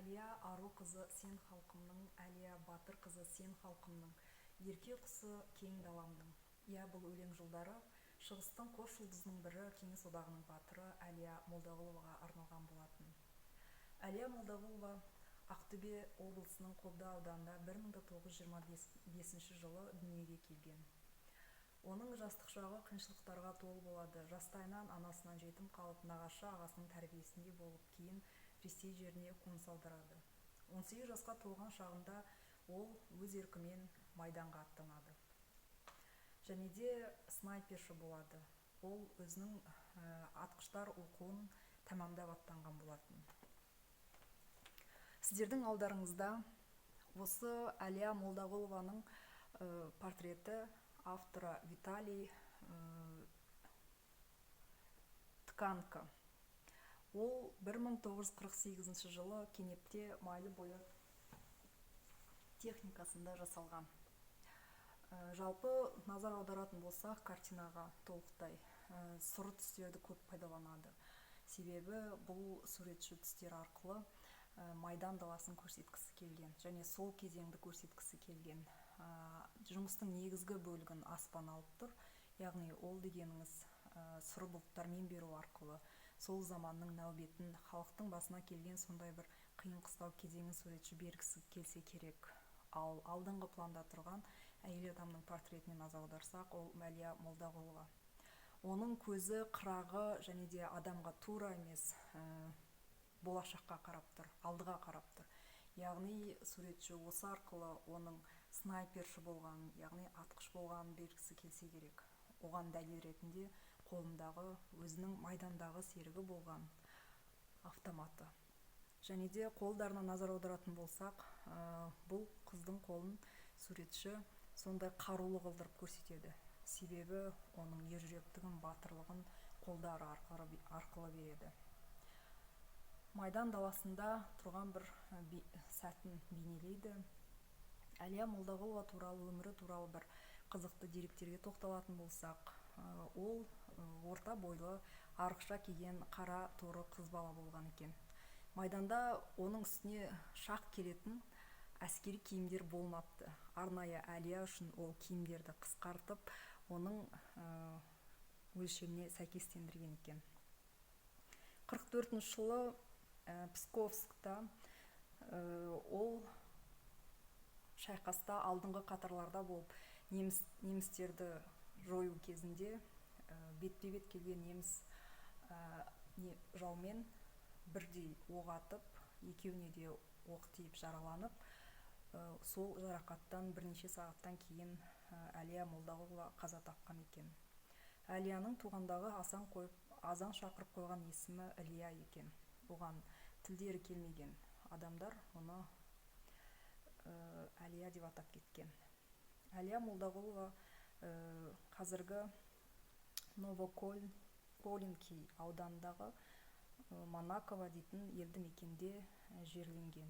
Әлия ару қызы сен халқымның, Әлия батыр қызы сен халқымның, ерке құсы кең даламның. Иә, бұл өлең жылдары шығыстың қос жұлдызының бірі, Кеңес одағының батыры Әлия Молдағұловаға арналған болатын. Әлия Молдағұлова Ақтөбе облысының Қобда ауданында 1925 жылы дүниеге келген. Оның жастық шағы қиыншылықтарға толы болады. Жастайынан анасынан жетім қалып, нағашы ағасының тәрбиесінде болып, кейін Ресей жеріне қоныс аударады. 18 жасқа толған шағында ол өз еркімен майданға аттанады. Және де снайперші болады. Ол өзінің атқыштар оқуын тәмамдап аттанған болатын. Сіздердің алдарыңызда осы Әлия Молдағұлованың портреті, авторы Виталий Тканко. Ол 1948 жылы Кенепте майлы бойы техникасында жасалған. Жалпы назар аударатын болсақ, картинаға толықтай сұры түстерді көп пайдаланады. Себебі бұл суретші түстер арқылы майдан даласын көрсеткісі келген, және сол кезеңді көрсеткісі келген. Жұмыстың негізгі бөлігін аспан алып тұр, яғни ол дегеніңіз сұры бұлттармен беру арқылы сол заманның нәубетін, халықтың басына келген сондай бір қиын қыстау кезеңін суретші бергісі келсе керек. Ал алдыңғы планда тұрған әйел адамның портретіне назар аударсақ, ол Әлия Молдағұлова. Оның көзі, қырағы және де адамға тура емес, болашаққа қарап тұр, алдыға қарап тұр. Яғни суретші осы арқылы оның снайперші болғанын, яғни атқыш болғанын бергісі келсе керек. Оған дәлел ретінде қолындағы өзінің майдандағы серігі болған автоматы. Және де қолдарына назар аударатын болсақ, бұл қыздың қолын суретші сондай қарулы қылдырып көрсетеді. Себебі оның ержүректігін, батырлығын қолдары арқылы береді. Майдан даласында тұрған бір сәтін бейнелейді. Әлия Молдағұлова туралы, өмірі туралы бір қызықты деректерге тоқталатын болсақ, ол орта бойлы, арықша киген, қара торы қыз бала болған екен. Майданда оның үстіне шақ келетін әскери киімдер болмапты. Арнайы Әлия үшін ол киімдерді қысқартып, оның өлшеміне сәйкестендірген екен. 44 жылы Псковскта ол шайқаста алдыңғы қатарларда болып, немістерді жою кезінде бетпе-бет келген неміс жаумен бірдей оқ атып, екеуіне де оқ тиіп жараланып, сол жарақаттан бірнеше сағаттан кейін Әлия Молдағұлова қаза тапқан екен. Әлияның туғандағы азан шақырып қойған есімі Ілия екен. Оған тілдері келмеген адамдар оны Әлия деп атап кеткен. Әлия Молдағұлова қазіргі Новоколинки аудандағы Монакова дейтін елді мекенде жерленген.